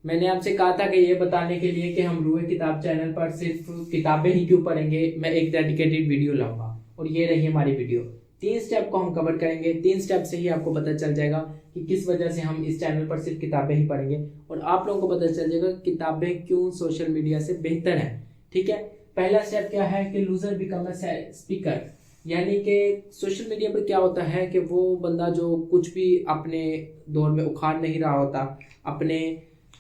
मैंने आपसे कहा था कि ये बताने के लिए कि हम रूहे किताब चैनल पर सिर्फ किताबें ही क्यों पढ़ेंगे, मैं एक डेडिकेटेड वीडियो लाऊंगा। और ये रही हमारी वीडियो। 3 स्टेप को हम कवर करेंगे। 3 स्टेप से ही आपको पता चल जाएगा कि किस वजह से हम इस चैनल पर सिर्फ किताबें ही पढ़ेंगे, और आप लोगों को पता चल जाएगा कि किताबें क्यों सोशल मीडिया से बेहतर है। ठीक है। पहला स्टेप क्या है कि लूजर बिकम अ स्पीकर। यानी कि सोशल मीडिया पर क्या होता है कि वो बंदा जो कुछ भी अपने दौर में उखाड़ नहीं रहा होता, अपने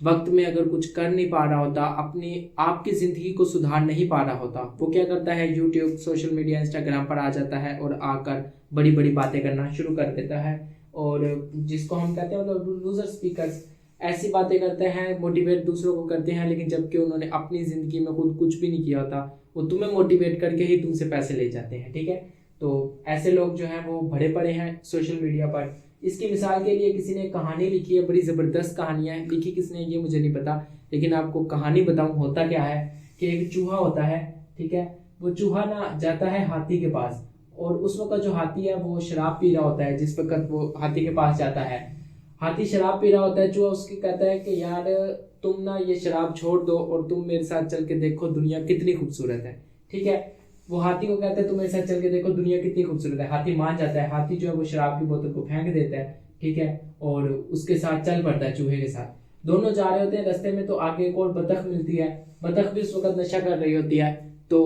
वक्त में अगर कुछ कर नहीं पा रहा होता, अपनी आपकी ज़िंदगी को सुधार नहीं पा रहा होता, वो क्या करता है, यूट्यूब, सोशल मीडिया, इंस्टाग्राम पर आ जाता है और आकर बड़ी बड़ी बातें करना शुरू कर देता है। और जिसको हम कहते हैं मतलब लूजर स्पीकर्स, ऐसी बातें करते हैं, मोटिवेट दूसरों को करते हैं, लेकिन जबकि उन्होंने अपनी ज़िंदगी में खुद कुछ भी नहीं किया होता, वो तुम्हें मोटिवेट करके ही तुमसे पैसे ले जाते हैं। ठीक है। तो ऐसे लोग जो हैं वो भरे पड़े हैं सोशल मीडिया पर। इसकी मिसाल के लिए किसी ने कहानी लिखी है, बड़ी ज़बरदस्त कहानियाँ है, लिखी किसने ये मुझे नहीं पता, लेकिन आपको कहानी बताऊँ। होता क्या है कि एक चूहा होता है। ठीक है। वो चूहा ना जाता है हाथी के पास, और उस वक्त जो हाथी है वो शराब पी रहा होता है। जिस वक्त वो हाथी के पास जाता है, हाथी शराब पी रहा होता है, चूहा उसके कहता है कि यार तुम ना ये शराब छोड़ दो और तुम मेरे साथ चल के देखो दुनिया कितनी खूबसूरत है। ठीक है। वो हाथी को कहता है तुम मेरे साथ चल के देखो दुनिया कितनी खूबसूरत है। हाथी मान जाता है। हाथी जो है वो शराब की बोतल को फेंक देता है। ठीक है। और उसके साथ चल पड़ता है चूहे के साथ। दोनों जा रहे होते हैं, रास्ते में तो आगे एक और बतख मिलती है। बतख भी उस वक्त नशा कर रही होती है। तो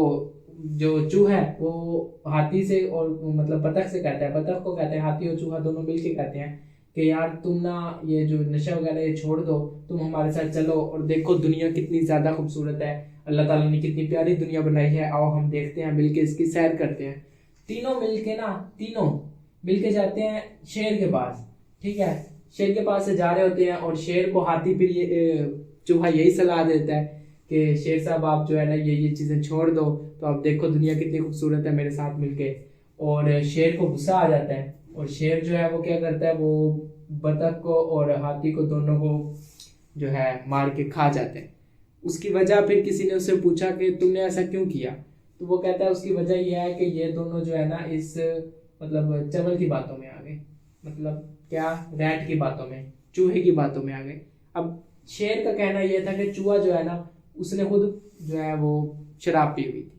जो चूहा है वो हाथी से और मतलब बतख से कहता है, बतख को कहते हैं, हाथी और चूहा दोनों मिलके कहते हैं कि यार तुम ना ये जो नशा वगैरह ये छोड़ दो, तुम हमारे साथ चलो और देखो दुनिया कितनी ज्यादा खूबसूरत है, अल्लाह ताला ने कितनी प्यारी दुनिया बनाई है, आओ हम देखते हैं, मिलके इसकी सैर करते हैं। तीनों मिलके ना, तीनों मिलके जाते हैं शेर के पास। ठीक है। शेर के पास से जा रहे होते हैं और शेर को हाथी फिर चूहा यही सलाह देता है कि शेर साहब आप जो है ना ये चीज़ें छोड़ दो, तो आप देखो दुनिया कितनी खूबसूरत है मेरे साथ मिलके। और शेर को गुस्सा आ जाता है, और शेर जो है वो क्या करता है, वो बतख को और हाथी को दोनों को जो है मार के खा जाते हैं। उसकी वजह फिर किसी ने उससे पूछा कि तुमने ऐसा क्यों किया, तो वो कहता है उसकी वजह यह है कि ये दोनों जो है ना इस मतलब चवल की बातों में आ गए। मतलब क्या, रैट की बातों में, चूहे की बातों में आ गए। अब शेर का कहना यह था कि चूहा जो है ना उसने खुद जो है वो शराब पी हुई थी।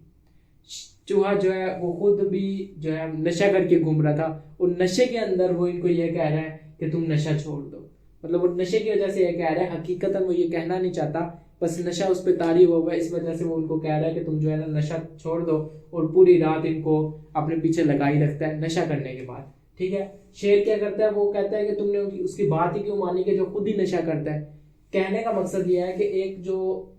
चूहा जो है वो खुद भी जो है नशा करके घूम रहा था, और नशे के अंदर वो इनको ये कह रहा है कि तुम नशा छोड़ दो। मतलब वो नशे की वजह से ये कह रहा है, हकीकतन वो ये कहना नहीं चाहता, बस नशा उस पर तारी हुआ है, इस वजह से वो उनको कह रहा है कि तुम जो है ना नशा छोड़ दो। और पूरी रात इनको अपने पीछे लगाई रखता है नशा करने के बाद। ठीक है। शेर क्या करता है, वो कहता है कि तुमने उसकी बात ही क्यों मानी कि जो खुद ही नशा करता है। कहने का मकसद यह है कि एक जो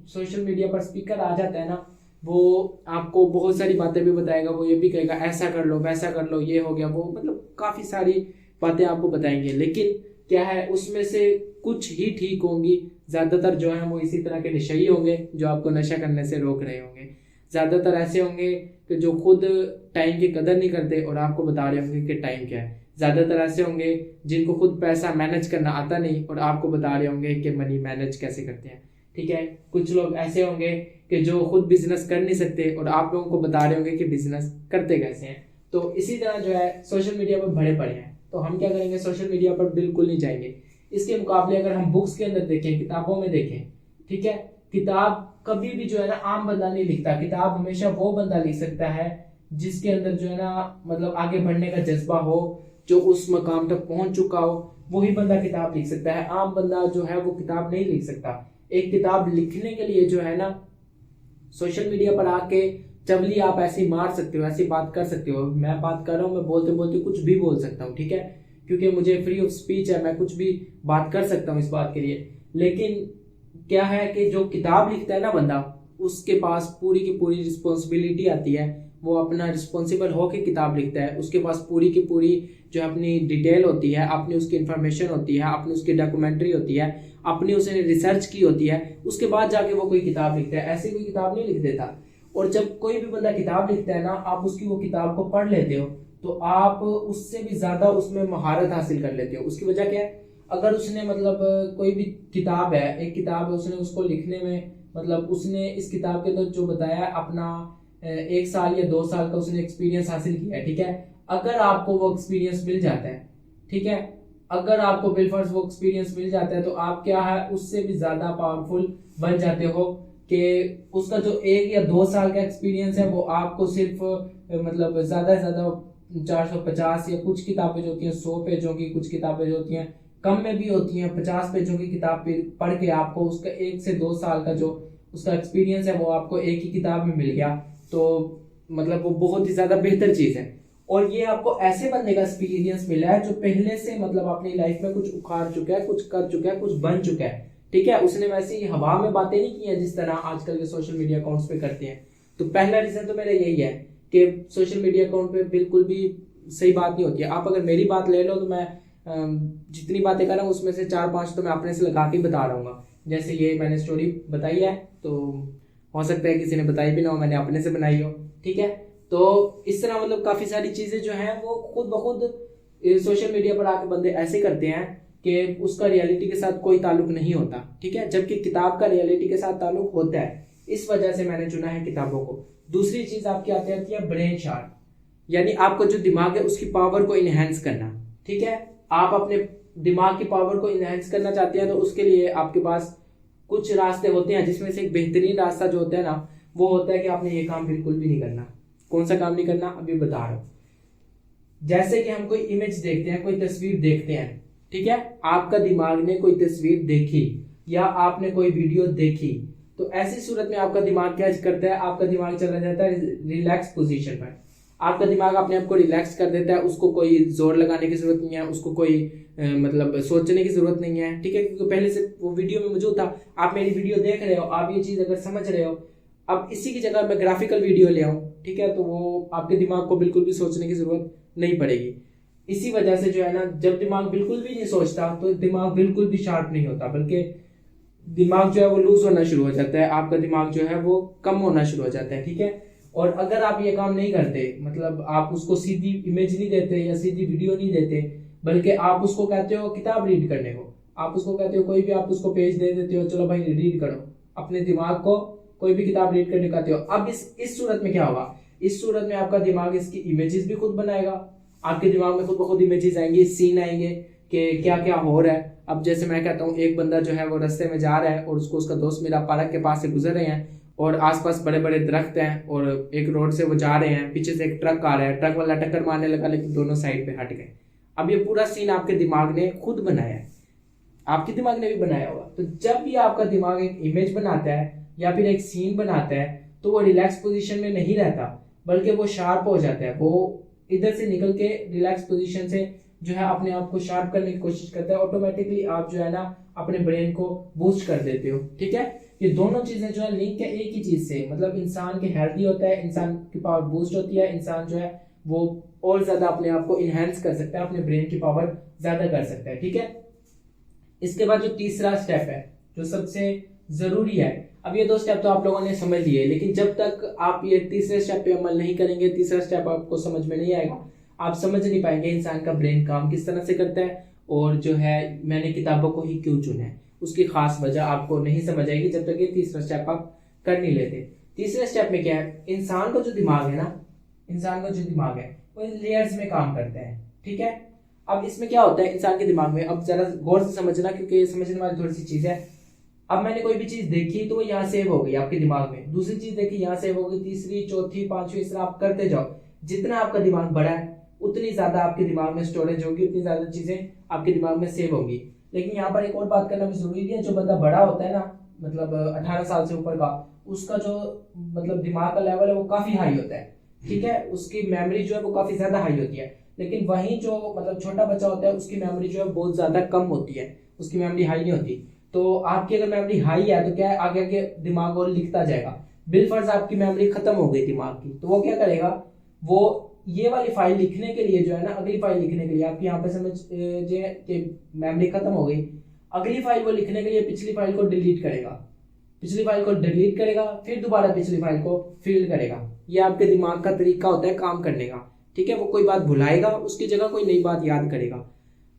सोशल मीडिया पर स्पीकर आ जाता है ना, वो आपको बहुत सारी बातें भी बताएगा। वो ये भी कहेगा ऐसा कर लो, वैसा कर लो, ये हो गया, वो मतलब काफ़ी सारी बातें आपको बताएंगे। लेकिन क्या है, उसमें से कुछ ही ठीक होंगी, ज़्यादातर जो है वो इसी तरह के नशेई होंगे जो आपको नशा करने से रोक रहे होंगे। ज़्यादातर ऐसे होंगे कि जो खुद टाइम की कदर नहीं करते और आपको बता रहे होंगे कि टाइम क्या है। ज़्यादातर ऐसे होंगे जिनको खुद पैसा मैनेज करना आता नहीं और आपको बता रहे होंगे कि मनी मैनेज कैसे करते हैं। ठीक है। कुछ लोग ऐसे होंगे कि जो खुद बिजनेस कर नहीं सकते और आप लोगों को बता रहे होंगे कि बिजनेस करते कैसे हैं। तो इसी तरह जो है सोशल मीडिया पर भरे पड़े हैं। तो हम क्या करेंगे, सोशल मीडिया पर बिल्कुल नहीं जाएंगे। इसके मुकाबले अगर हम बुक्स के अंदर देखें, किताबों में देखें, ठीक है, किताब कभी भी जो है ना आम बंदा नहीं लिखता। किताब हमेशा वो बंदा लिख सकता है जिसके अंदर जो है ना मतलब आगे बढ़ने का जज्बा हो, जो उस मकाम तक पहुंच चुका हो, वही बंदा किताब लिख सकता है। आम बंदा जो है वो किताब नहीं लिख सकता। एक किताब लिखने के लिए जो है ना सोशल मीडिया पर आके चवली आप ऐसी मार सकते हो, ऐसी बात कर सकते हो। मैं बात कर रहा हूँ, मैं बोलते बोलते कुछ भी बोल सकता हूँ। ठीक है। क्योंकि मुझे फ्री ऑफ स्पीच है, मैं कुछ भी बात कर सकता हूँ इस बात के लिए। लेकिन क्या है कि जो किताब लिखता है ना बंदा, उसके पास पूरी की पूरी रिस्पॉन्सिबिलिटी आती है। वो अपना रिस्पॉन्सिबल होकर किताब लिखता है। उसके पास पूरी की पूरी जो अपनी डिटेल होती है, अपनी उसकी इंफॉर्मेशन होती है, अपनी उसकी डॉक्यूमेंट्री होती है, अपनी उसने रिसर्च की होती है, उसके बाद जाके वो कोई किताब लिखता है। ऐसे कोई किताब नहीं लिख देता। और जब कोई भी बंदा किताब लिखता है ना, आप उसकी वो किताब को पढ़ लेते हो तो आप उससे भी ज्यादा उसमें महारत हासिल कर लेते हो। उसकी वजह क्या है, अगर उसने मतलब कोई भी किताब है, एक किताब है, उसने उसको लिखने में मतलब उसने इस किताब के अंदर जो बताया अपना 1 साल या 2 साल का उसने एक्सपीरियंस हासिल किया है। ठीक है। अगर आपको वो एक्सपीरियंस मिल जाता है, ठीक है, अगर आपको बिलफर्ज वो एक्सपीरियंस मिल जाता है तो आप क्या है उससे भी ज्यादा पावरफुल बन जाते हो कि उसका जो 1 या 2 साल का एक्सपीरियंस है वो आपको सिर्फ मतलब ज्यादा से ज्यादा 450 या कुछ किताबें जो होती हैं 100 पेजों की, कुछ किताबें जो होती हैं कम में भी होती हैं 50 पेजों की किताब पढ़ के आपको उसका 1 से 2 साल का जो उसका एक्सपीरियंस है वो आपको एक ही किताब में मिल गया, तो मतलब वो बहुत ही ज्यादा बेहतर चीज है। और ये आपको ऐसे बंदे का एक्सपीरियंस मिला है जो पहले से मतलब अपनी लाइफ में कुछ उखाड़ चुका है, कुछ कर चुका है, कुछ बन चुका है, ठीक है। उसने वैसे ही हवा में बातें नहीं की है जिस तरह आजकल के सोशल मीडिया अकाउंट्स पे करते हैं। तो पहला रीजन तो मेरा यही है कि सोशल मीडिया अकाउंट पे बिल्कुल भी सही बात नहीं होती है। आप अगर मेरी बात ले लो तो मैं जितनी बातें कर रहा हूँ उसमें से 4-5 तो मैं अपने से लगा के बता रहा हूँ। जैसे ये मैंने स्टोरी बताई है तो हो सकता है किसी ने बताई भी ना हो, मैंने अपने से बनाई हो, ठीक है। तो इस तरह मतलब काफी सारी चीजें जो हैं वो खुद ब खुद सोशल मीडिया पर आके बंदे ऐसे करते हैं कि उसका रियलिटी के साथ कोई ताल्लुक नहीं होता, ठीक है, जबकि किताब का रियलिटी के साथ ताल्लुक होता है। इस वजह से मैंने चुना है किताबों को। दूसरी चीज आपकी आती है ब्रेन शार्प, यानी आपको जो दिमाग है उसकी पावर को इनहेंस करना, ठीक है। आप अपने दिमाग की पावर को इनहेंस करना चाहते हैं तो उसके लिए आपके पास कुछ रास्ते होते हैं, जिसमें से एक बेहतरीन रास्ता जो होता है ना वो होता है कि आपने ये काम बिल्कुल भी नहीं करना। कौन सा काम नहीं करना, अभी बता रहा हूं। जैसे कि हम कोई इमेज देखते हैं, कोई तस्वीर देखते हैं, ठीक है, आपका दिमाग ने कोई तस्वीर देखी या आपने कोई वीडियो देखी, तो ऐसी सूरत में आपका दिमाग क्या करता है, आपका दिमाग चला जाता है रिलैक्स पोजीशन पर। आपका दिमाग अपने आप को रिलैक्स कर देता है, उसको कोई जोर लगाने की जरूरत नहीं है, उसको कोई मतलब सोचने की जरूरत नहीं है, ठीक है, क्योंकि पहले से वो वीडियो में मौजूद था। आप मेरी वीडियो देख रहे हो, आप ये चीज अगर समझ रहे हो, अब इसी की जगह मैं ग्राफिकल वीडियो ले आऊं, ठीक है, तो वो आपके दिमाग को बिल्कुल भी सोचने की जरूरत नहीं पड़ेगी। इसी वजह से जो है ना, जब दिमाग बिल्कुल भी नहीं सोचता तो दिमाग बिल्कुल भी शार्प नहीं होता, बल्कि दिमाग जो है वो लूज होना शुरू हो जाता है, आपका दिमाग जो है वो कम होना शुरू हो जाता है, ठीक है। और अगर आप ये काम नहीं करते, मतलब आप उसको सीधी इमेज नहीं देते या सीधी वीडियो नहीं देते, बल्कि आप उसको कहते हो किताब रीड करने को, आप उसको कहते हो कोई भी आप उसको पेज दे देते हो, चलो भाई रीड करो, अपने दिमाग को कोई भी किताब रीड करने कहते हो। अब इस सूरत में क्या होगा, इस सूरत में आपका दिमाग इसकी इमेजेस भी खुद बनाएगा, आपके दिमाग में खुद ब खुद इमेजेस आएंगे, सीन आएंगे कि क्या क्या हो रहा है। अब जैसे मैं कहता हूँ एक बंदा जो है वो रास्ते में जा रहा है और उसको उसका दोस्त मिला, पार्क के पास से गुजर रहे हैं और आसपास बड़े बड़े दरख्त हैं और एक रोड से वो जा रहे हैं, पीछे से एक ट्रक आ रहा है, ट्रक वाला टक्कर मारने लगा लेकिन दोनों साइड पे हट गए। अब ये पूरा सीन आपके दिमाग ने खुद बनाया है, आपके दिमाग ने भी बनाया होगा। तो जब भी आपका दिमाग एक इमेज बनाता है या फिर एक सीन बनाता है तो वो रिलैक्स पोजीशन में नहीं रहता, बल्कि वो शार्प हो जाता है, वो इधर से निकल के रिलैक्स पोजीशन से जो है अपने आप को शार्प करने की कोशिश करता है। ऑटोमेटिकली आप जो है ना अपने ब्रेन को बूस्ट कर देते हो, ठीक है। ये दोनों चीजें जो है लिंक है एक ही चीज से, मतलब इंसान के हेल्दी होता है, इंसान की पावर बूस्ट होती है, इंसान जो है वो और ज्यादा अपने आप को इनहेंस कर सकता है, अपने ब्रेन की पावर ज्यादा कर सकता है, ठीक है। इसके बाद जो तीसरा स्टेप है जो सबसे जरूरी है, अब ये 2 स्टेप तो आप लोगों ने समझ लिए, लेकिन जब तक आप ये तीसरे स्टेप पे अमल नहीं करेंगे, तीसरा स्टेप आपको समझ में नहीं आएगा, आप समझ नहीं पाएंगे इंसान का ब्रेन काम किस तरह से करता है और जो है मैंने किताबों को ही क्यों चुना है, उसकी खास वजह आपको नहीं समझ आएगी जब तक ये तीसरा स्टेप आप कर नहीं लेते। तीसरे स्टेप में क्या है, इंसान का जो दिमाग है ना, इंसान का जो दिमाग है वो लेयर्स में काम करता है, ठीक है। अब इसमें क्या होता है इंसान के दिमाग में, अब जरा गौर से समझना क्योंकि ये समझने वाली थोड़ी सी चीज है। अब मैंने कोई भी चीज देखी तो वो यहाँ सेव हो गई आपके दिमाग में, दूसरी चीज देखी यहाँ सेव हो गई, तीसरी चौथी पांचवी, इस तरह आप करते जाओ। जितना आपका दिमाग बड़ा है उतनी ज्यादा आपके दिमाग में स्टोरेज होगी, उतनी ज्यादा चीजें आपके दिमाग में सेव होंगी। लेकिन यहाँ पर एक और बात करना भी जरूरी है, जो बंदा बड़ा होता है ना, मतलब 18 साल से ऊपर का, उसका जो मतलब दिमाग का लेवल है वो काफी हाई होता है, ठीक है, उसकी मेमोरी जो है वो काफी ज्यादा हाई होती है। लेकिन वहीं जो मतलब छोटा बच्चा होता है उसकी मेमोरी जो है बहुत ज्यादा कम होती है, उसकी मेमोरी हाई नहीं होती। तो आपकी अगर मेमोरी हाई है तो क्या है, आगे आगे दिमाग और लिखता जाएगा। बिलफर्ज आपकी मेमोरी खत्म हो गई दिमाग की, तो वो क्या करेगा, वो ये वाली फाइल लिखने के लिए जो है ना, अगली फाइल लिखने के लिए, आपकी यहाँ पे समझ कि मेमोरी खत्म हो गई, अगली फाइल को लिखने के लिए पिछली फाइल को डिलीट करेगा, पिछली फाइल को डिलीट करेगा, फिर दोबारा पिछली फाइल को फिल करेगा। ये आपके दिमाग का तरीका होता है काम करने का, ठीक है। वो कोई बात भुलाएगा, उसकी जगह कोई नई बात याद करेगा।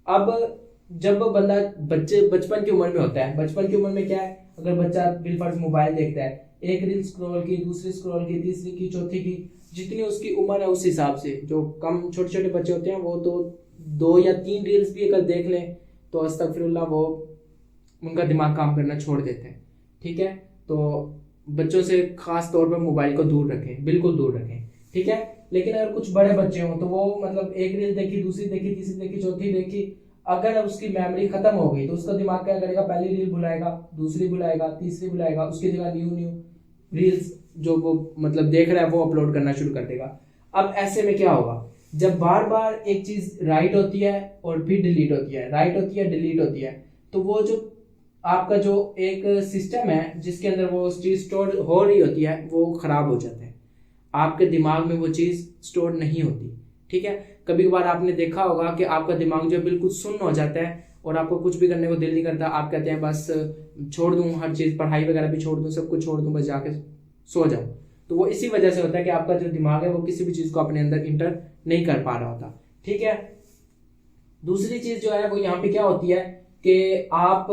अब जब बंदा बचपन की उम्र में होता है, बचपन की उम्र में क्या है, अगर बच्चा बिलफर्ज मोबाइल देखता है, एक रील स्क्रॉल की, दूसरी स्क्रॉल की, तीसरी की, चौथी की, जितनी उसकी उम्र है उस हिसाब से, जो कम छोटे छोटे बच्चे होते हैं वो तो 2 या 3 रील्स भी अगर देख लें तो अस्तगफिरुल्लाह वो उनका दिमाग काम करना छोड़ देते हैं। ठीक है, तो बच्चों से खास तौर पर मोबाइल को दूर रखें, बिल्कुल दूर रखें। ठीक है, लेकिन अगर कुछ बड़े बच्चे हों तो वो मतलब एक रील देखी, दूसरी देखी, तीसरी देखी, चौथी देखी, अगर उसकी मेमोरी खत्म हो गई तो उसका दिमाग क्या करेगा, पहली रील भुलाएगा, दूसरी भुलाएगा, तीसरी भुलाएगा, उसकी जगह न्यू रील्स जो वो मतलब देख रहा है वो अपलोड करना शुरू कर देगा। अब ऐसे में क्या होगा, जब बार बार एक चीज राइट होती है और फिर डिलीट होती है, राइट होती है, डिलीट होती है, तो वो जो आपका जो एक सिस्टम है जिसके अंदर वो चीज स्टोर हो रही होती है वो खराब हो जाता है, आपके दिमाग में वो चीज स्टोर नहीं होती। ठीक है, कभी कभार आपने देखा होगा कि आपका दिमाग जो बिल्कुल सुन्न हो जाता है और आपको कुछ भी करने को दिल नहीं करता, आप कहते हैं बस छोड़ दूं हर चीज, पढ़ाई वगैरह भी छोड़ दूं, सब कुछ छोड़ दूं, बस जाके सो जाऊं। तो वो इसी वजह से होता है कि आपका जो दिमाग है वो किसी भी चीज को अपने अंदर इंटर नहीं कर पा रहा होता। ठीक है, दूसरी चीज जो है वो यहाँ पे क्या होती है कि आप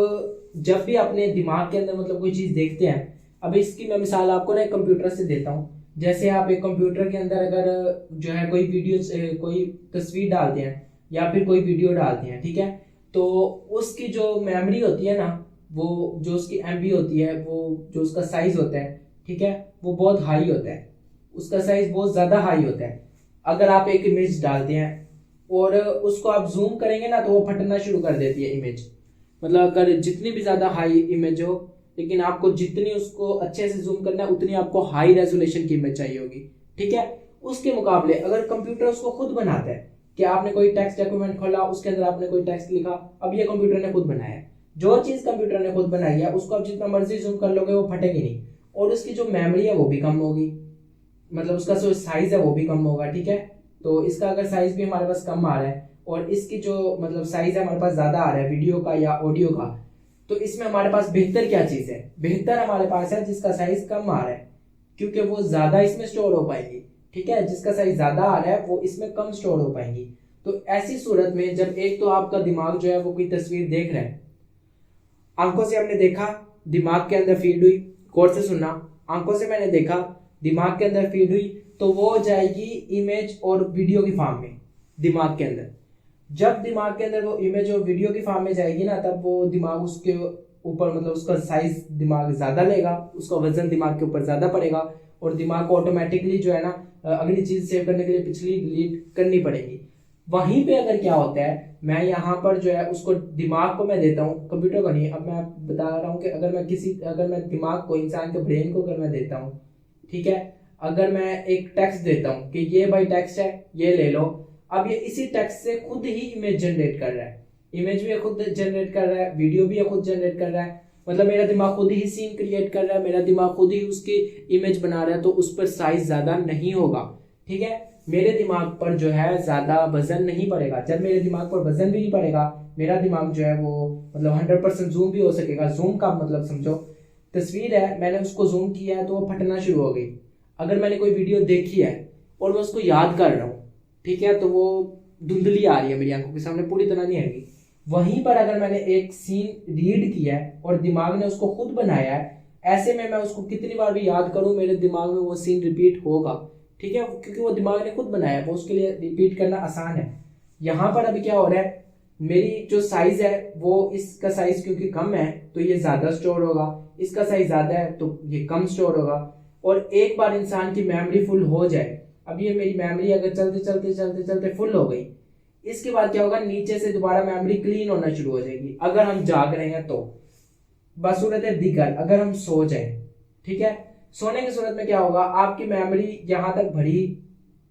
जब भी अपने दिमाग के अंदर मतलब कोई चीज देखते हैं, अब इसकी मैं मिसाल आपको ना एक कंप्यूटर से देता हूँ। जैसे आप एक कंप्यूटर के अंदर अगर जो है कोई वीडियो, कोई तस्वीर डालते हैं या फिर कोई वीडियो डालते हैं, ठीक है, तो उसकी जो मेमोरी होती है ना, वो जो उसकी एमबी होती है, वो जो उसका साइज होता है, ठीक है, वो बहुत हाई होता है, उसका साइज बहुत ज्यादा हाई होता है। अगर आप एक इमेज डालते हैं और उसको आप जूम करेंगे ना तो वो फटना शुरू कर देती है इमेज। मतलब अगर जितनी भी ज्यादा हाई इमेज हो, लेकिन आपको जितनी उसको अच्छे से जूम करना है उतनी आपको हाई रेजोल्यूशन की इमेज चाहिए होगी। ठीक है, उसके मुकाबले अगर कंप्यूटर उसको खुद बनाता है कि आपने कोई टेक्स्ट डॉक्यूमेंट खोला, उसके अंदर आपने कोई टेक्स्ट लिखा, अब ये कंप्यूटर ने खुद बनाया है, जो चीज कंप्यूटर ने खुद बनाई है उसको आप जितना मर्जी जूम कर लोगे वो फटेगी नहीं, और उसकी जो मेमोरी है वो भी कम होगी, मतलब उसका जो साइज है वो भी कम होगा। ठीक है, तो इसका अगर साइज भी हमारे पास कम आ रहा है और इसकी जो मतलब साइज है हमारे पास ज्यादा आ रहा है वीडियो का या ऑडियो का, तो इसमें हमारे पास बेहतर क्या चीज है, बेहतर हमारे पास है जिसका साइज कम आ रहा है, क्योंकि वो ज्यादा इसमें स्टोर हो पाएंगी। ठीक है, जिसका साइज ज्यादा आ रहा है वो इसमें कम स्टोर हो पाएंगी। तो ऐसी सूरत में जब एक तो आपका दिमाग जो है वो कोई तस्वीर देख रहा है, आंखों से हमने देखा, दिमाग के अंदर फीड हुई, गौर से सुनना, आंखों से मैंने देखा, दिमाग के अंदर फीड हुई, तो वो जाएगी इमेज और वीडियो की फॉर्म में दिमाग के अंदर। जब दिमाग के अंदर वो इमेज और वीडियो की फॉर्म में जाएगी ना, तब वो दिमाग उसके ऊपर मतलब उसका साइज दिमाग ज्यादा लेगा, उसका वजन दिमाग के ऊपर ज्यादा पड़ेगा, और दिमाग को ऑटोमेटिकली जो है ना अगली चीज सेव करने के लिए पिछली डिलीट करनी पड़ेगी। वहीं पे अगर क्या होता है, मैं यहाँ पर जो है उसको दिमाग को मैं देता हूँ, कंप्यूटर को नहीं। अब मैं बता रहा हूँ कि अगर मैं दिमाग को, इंसान के ब्रेन को अगर मैं देता हूँ, ठीक है, अगर मैं एक टेक्स्ट देता हूँ कि ये भाई टेक्स्ट है, ये ले लो, अब ये इसी टेक्स्ट से खुद ही इमेज जनरेट कर रहा है, इमेज भी खुद जनरेट कर रहा है, वीडियो भी खुद जनरेट कर रहा है, मतलब मेरा दिमाग खुद ही सीन क्रिएट कर रहा है, मेरा दिमाग खुद ही उसकी इमेज बना रहा है, तो उस पर साइज ज्यादा नहीं होगा। ठीक है, मेरे दिमाग पर जो है ज्यादा वजन नहीं पड़ेगा। जब मेरे दिमाग पर वजन भी नहीं पड़ेगा, मेरा दिमाग जो है वो मतलब 100% जूम भी हो सकेगा। जूम का मतलब समझो, तस्वीर है, मैंने उसको जूम किया है तो वो फटना शुरू हो गई। अगर मैंने कोई वीडियो देखी है और मैं उसको याद कर रहा हूँ, ठीक है, तो वो धुंधली आ रही है मेरी आंखों के सामने, पूरी तरह नहीं आएगी। वहीं पर अगर मैंने एक सीन रीड किया है और दिमाग ने उसको खुद बनाया है, ऐसे में मैं उसको कितनी बार भी याद करूं मेरे दिमाग में वो सीन रिपीट होगा। ठीक है, क्योंकि वो दिमाग ने खुद बनाया है, वो उसके लिए रिपीट करना आसान है। यहाँ पर अभी क्या हो रहा है, मेरी जो साइज है वो इसका साइज क्योंकि कम है तो ये ज्यादा स्टोर होगा, इसका साइज ज्यादा है तो ये कम स्टोर होगा। और एक बार इंसान की मेमोरी फुल हो जाए, अब ये मेरी मेमोरी अगर चलते चलते चलते चलते फुल हो गई, इसके बाद क्या होगा, नीचे से दोबारा मेमोरी क्लीन होना शुरू हो जाएगी। अगर हम जाग रहे हैं तो बसूरत दिगर, अगर हम सो जाए, ठीक है, सोने की सूरत में क्या होगा, आपकी मेमोरी यहां तक भरी,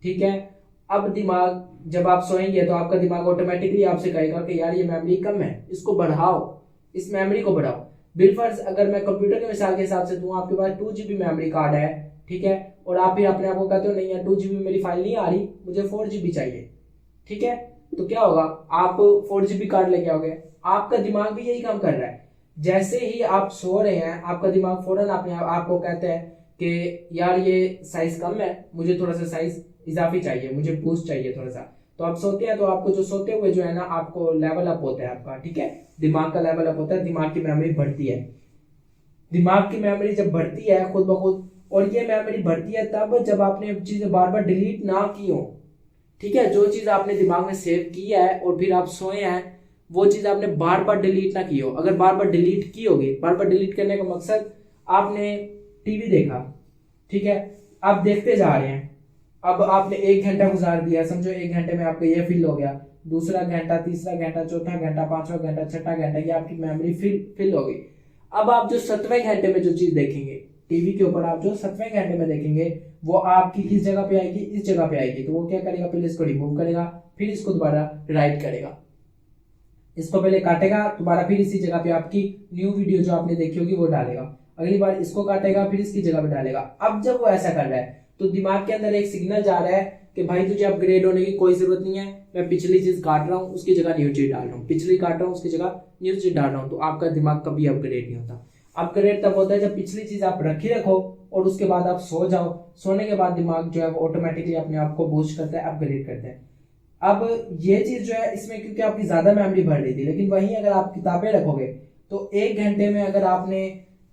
ठीक है, अब दिमाग जब आप सोएंगे तो आपका दिमाग ऑटोमेटिकली आपसे कहेगा कि यार ये मेमोरी कम है, इसको बढ़ाओ, इस मेमोरी को बढ़ाओ। बिलफर्ज अगर मैं कंप्यूटर के मिसाल के हिसाब से दूं, आपके पास 2 GB मेमोरी कार्ड है, ठीक है, और आप फिर अपने आप को कहते हो नहीं यार 2 GB मेरी फाइल नहीं आ रही, मुझे 4 GB चाहिए, ठीक है, तो क्या होगा, आप 4 GB कार्ड लेके आओगे। आपका दिमाग भी यही काम कर रहा है। जैसे ही आप सो रहे हैं, आपका दिमाग फौरन अपने आपको कहता है कि यार ये साइज कम है, मुझे थोड़ा सा साइज इजाफी चाहिए, मुझे बूस्ट चाहिए थोड़ा सा। तो आप सोते हैं तो आपको जो सोते हुए जो है ना, आपको लेवल अप होता है आपका, ठीक है, दिमाग का लेवल अप होता है, दिमाग की मेमोरी बढ़ती है। दिमाग की मेमोरी जब बढ़ती है खुद ब खुद, और ये मेमोरी बढ़ती है तब जब आपने चीजें बार बार डिलीट ना की हो, ठीक है, जो चीज आपने दिमाग में सेव किया है और फिर आप सोए हैं, वो चीज आपने बार बार डिलीट ना की हो। अगर बार बार डिलीट की होगी, बार बार डिलीट करने का मकसद, आपने टीवी देखा, ठीक है, आप देखते जा रहे हैं, अब आपने 1 घंटा गुजार दिया, समझो 1 घंटे में आपको ये फिल हो गया, दूसरा घंटा, तीसरा घंटा, चौथा घंटा, पांचवा घंटा, छठा घंटा, ये आपकी मेमोरी फिल हो गई। अब आप जो 7वें घंटे में जो चीज देखेंगे टीवी के ऊपर, आप जो 7वें घंटे में देखेंगे, वो आपकी किस जगह पे आएगी, इस जगह पे आएगी। तो वो क्या करेगा, पहले इसको रिमूव करेगा, फिर इसको दोबारा राइट करेगा, इसको पहले काटेगा, दोबारा फिर इसी जगह पे आपकी न्यू वीडियो जो आपने देखी होगी वो डालेगा, अगली बार इसको काटेगा, फिर इसकी जगह पे डालेगा। अब जब वो ऐसा कर रहा है तो दिमाग के अंदर एक सिग्नल जा रहा है कि भाई तुझे अपग्रेड होने की कोई जरूरत नहीं है, मैं पिछली चीज काट रहा हूँ, उसकी जगह न्यू चीज डाल रहा हूँ, पिछली काट रहा हूँ, उसकी जगह न्यू चीज डाल रहा हूँ। तो आपका दिमाग कभी अपग्रेड नहीं होता। अपग्रेड तब होता है जब पिछली चीज आप रखी रखो और उसके बाद आप सो जाओ, सोने के बाद दिमाग जो है वो ऑटोमेटिकली अपने आप को बूस्ट करता है, अपग्रेड करता है। अब ये चीज जो है इसमें क्योंकि आपकी ज्यादा मेमोरी भर रही थी, लेकिन वहीं अगर आप किताबें रखोगे तो 1 घंटे में अगर आपने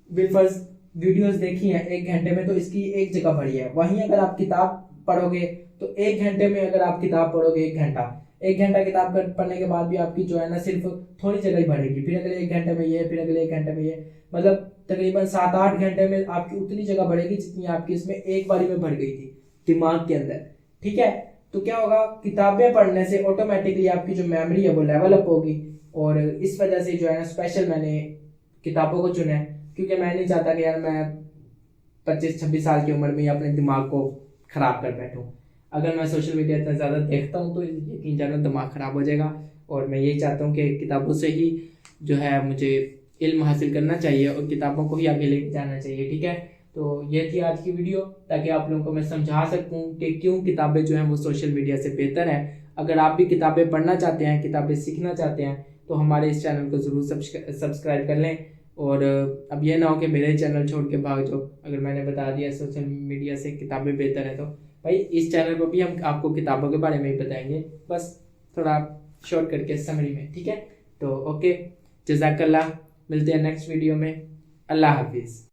बिल्फर्स वीडियोस देखी हैं 1 घंटे में, तो इसकी एक जगह भरी है। वहीं अगर आप किताब पढ़ोगे तो 1 घंटे में अगर आप किताब पढ़ोगे 1 घंटा किताब पढ़ने के बाद भी आपकी जो है ना सिर्फ थोड़ी जगह ही भरेगी, फिर अगले 1 घंटे में ये, फिर अगले 1 घंटे में ये, मतलब तकरीबन 7-8 घंटे में आपकी उतनी जगह बढ़ेगी जितनी आपकी इसमें एक बारी में भर गई थी दिमाग के अंदर। ठीक है, तो क्या होगा, किताबें पढ़ने से ऑटोमेटिकली आपकी जो मेमोरी है वो लेवल अप होगी। और इस वजह से जो है ना स्पेशल मैंने किताबों को चुना है, क्योंकि मैं नहीं चाहता कि यार मैं 25-26 साल की उम्र में अपने दिमाग को खराब कर बैठूं। अगर मैं सोशल मीडिया इतना ज़्यादा देखता हूँ तो यकीन जानो दिमाग खराब हो जाएगा। और मैं यही चाहता हूँ कि किताबों से ही जो है मुझे इल्म हासिल करना चाहिए और किताबों को ही आगे लेके जाना चाहिए। ठीक है, तो ये थी आज की वीडियो, ताकि आप लोगों को मैं समझा सकूं कि क्यों किताबें जो हैं वो सोशल मीडिया से बेहतर है। अगर आप भी किताबें पढ़ना चाहते हैं, किताबें सीखना चाहते हैं, तो हमारे इस चैनल को ज़रूर सब्सक्राइब कर लें। और अब ये ना हो कि मेरे चैनल छोड़ के भाग जाओ। अगर मैंने बता दिया सोशल मीडिया से किताबें बेहतर है, तो भाई इस चैनल पर भी हम आपको किताबों के बारे में ही बताएंगे, बस थोड़ा शॉर्ट करके समरी में। ठीक है, तो ओके, जज़ाकल्लाह, मिलते हैं नेक्स्ट वीडियो में। अल्लाह हाफिज़।